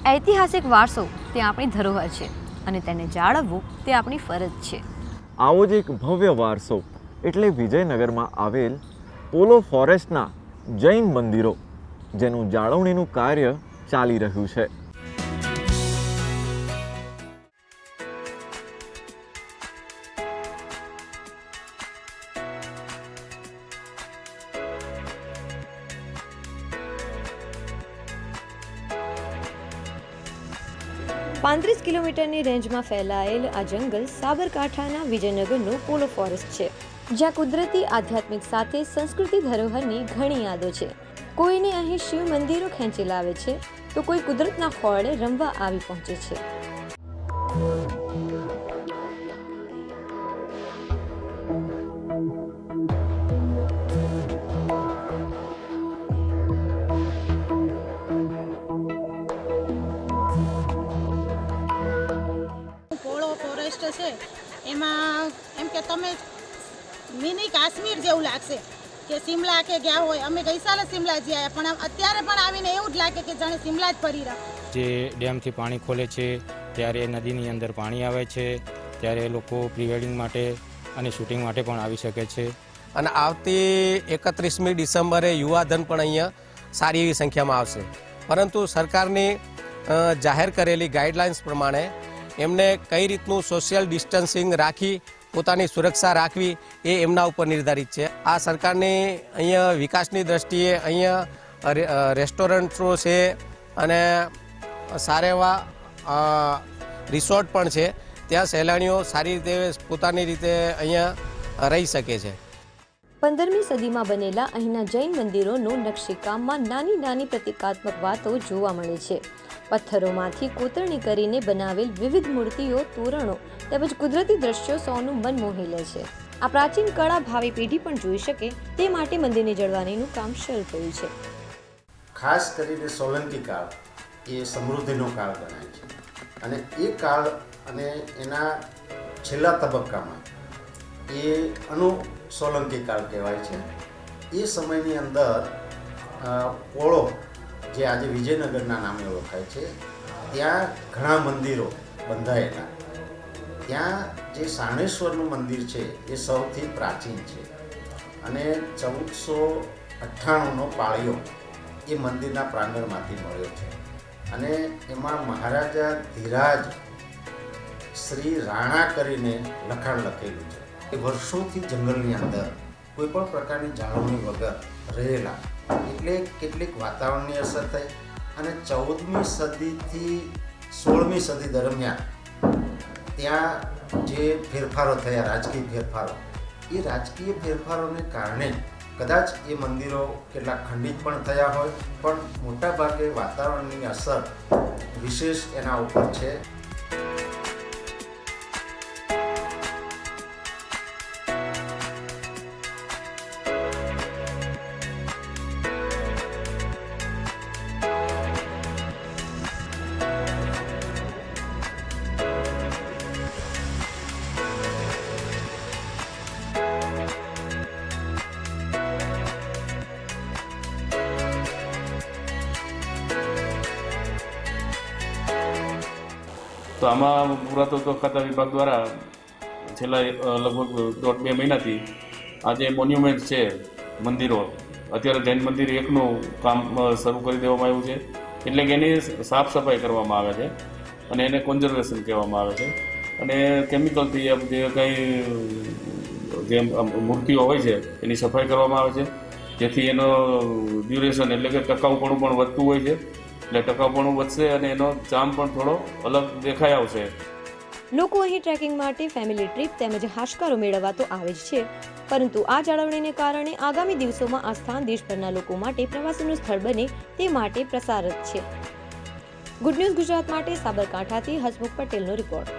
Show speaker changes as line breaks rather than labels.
ઐતિહાસિક વારસો તે આપણી ધરોહર છે અને તેને જાળવવું તે આપણી ફરજ છે.
આવો જ એક ભવ્ય વારસો એટલે વિજયનગરમાં આવેલ પોલો ફોરેસ્ટના જૈન મંદિરો, જેનું જાળવણીનું કાર્ય ચાલી રહ્યું છે.
પાંત્રીસ કિલોમીટરની રેન્જમાં ફેલાયેલ આ જંગલ સાબરકાંઠાના વિજયનગરનું પોલો ફોરેસ્ટ છે, જ્યાં કુદરતી આધ્યાત્મિક સાથે સંસ્કૃતિ ધરોહરની ઘણી યાદો છે. કોઈને અહીં શિવ મંદિરો ખેંચી લાવે છે, તો કોઈ કુદરતના ખોળે રમવા આવી પહોંચે છે.
છે એમાં એમ કે તમે મિની કાશ્મીર જેવું લાગશે કે શિમલા કે ગયા હોય. અમે ગઈ સાલે શિમલા જઈ આવ્યા, પણ અત્યારે પણ આવીને એવું જ લાગે કે જાણે શિમલા જ ફરી રહ્યા.
જે ડેમથી પાણી ખોલે છે ત્યારે નદીની અંદર પાણી આવે છે, ત્યારે લોકો પ્રી વેડિંગ માટે અને શૂટિંગ માટે પણ આવી શકે છે.
અને આવતી 31મી ડિસેમ્બરે યુવાધન પણ અહીંયા સારી એવી સંખ્યામાં આવશે. પરંતુ સરકારની જાહેર કરેલી ગાઈડલાઇન્સ પ્રમાણે એમને કઈ રીતનું સોશિયલ ડિસ્ટન્સિંગ રાખી પોતાની સુરક્ષા રાખવી એ એમના ઉપર નિર્ધારિત છે. આ સરકારની અહીંયા વિકાસની દ્રષ્ટિએ અહીંયા રેસ્ટોરન્ટો છે અને સારા એવા રિસોર્ટ પણ છે. ત્યાં સહેલાણીઓ સારી રીતે પોતાની રીતે અહીંયા રહી શકે છે.
15મી સદીમાં બનેલા અહીંના જૈન મંદિરોનું નકશીકામમાં નાની નાની પ્રતિકાત્મક વાતો જોવા મળે છે. પથ્થરોમાંથી કોતરણી કરીને બનાવેલ વિવિધ મૂર્તિઓ, તોરણો તેમજ કુદરતી દ્રશ્યો સૌનું મન મોહી લે છે. આ પ્રાચીન કળા ભાવિ પેઢી પણ જોઈ શકે તે માટે મંદિરની જળવાણીનું કામ શરૂ થયું છે.
ખાસ કરીને સોલંકી કાળ એ સમૃદ્ધિનો કાળ ગણાય છે અને એ કાળ અને એના છેલ્લા તબક્કામાં એ સોલંકી કાળ કહેવાય છે. એ સમયની અંદર પોળો જે આજે વિજયનગરના નામે ઓળખાય છે, ત્યાં ઘણા મંદિરો બંધાયેલા. ત્યાં જે સાણેશ્વરનું મંદિર છે એ સૌથી પ્રાચીન છે અને 1498નો પાળિયો એ મંદિરના પ્રાંગણમાંથી મળ્યો છે અને એમાં મહારાજા ધીરાજ શ્રી રાણા કરીને લખાણ લખેલું છે. એ વર્ષોથી જંગલની અંદર કોઈ પણ પ્રકારની જાળવણી વગર રહેલા, એટલે કેટલીક વાતાવરણની અસર થઈ અને 14મી સદીથી 16મી સદી દરમિયાન ત્યાં જે ફેરફારો થયા, રાજકીય ફેરફારો, એ રાજકીય ફેરફારોને કારણે કદાચ એ મંદિરો કેટલાક ખંડિત પણ થયા હોય, પણ મોટાભાગે વાતાવરણની અસર વિશેષ એના ઉપર છે.
તો આમાં પુરાતત્વ ખાતા વિભાગ દ્વારા છેલ્લા લગભગ 1.5-2 મહિનાથી આ જે મોન્યુમેન્ટ છે, મંદિરો, અત્યારે જૈન મંદિર 1નું કામ શરૂ કરી દેવામાં આવ્યું છે. એટલે કે એની સાફ સફાઈ કરવામાં આવે છે અને એને કોન્ઝર્વેશન કહેવામાં આવે છે. અને કેમિકલથી જે કંઈ જે મૂર્તિઓ હોય છે એની સફાઈ કરવામાં આવે છે, જેથી એનો ડ્યુરેશન એટલે કે ટકાઉપણું પણ વધતું હોય છે. એટલે ટકાઉપણું વધશે અને એનો ચામ પણ થોડો અલગ દેખાઈ આવશે.
લોકો અહીં ટ્રેકિંગ માટે ફેમિલી ટ્રીપ તેમજ હાશકારો મેળવવા તો આવે જ છે, પરંતુ આ જાળવણીને કારણે આગામી દિવસોમાં આ સ્થાન દેશભરના લોકો માટે પ્રવાસીનું સ્થળ બને તે માટે પ્રસારત છે. ગુડ ન્યૂઝ ગુજરાત માટે સાબરકાંઠાથી હસમુખ પટેલનો રિપોર્ટ.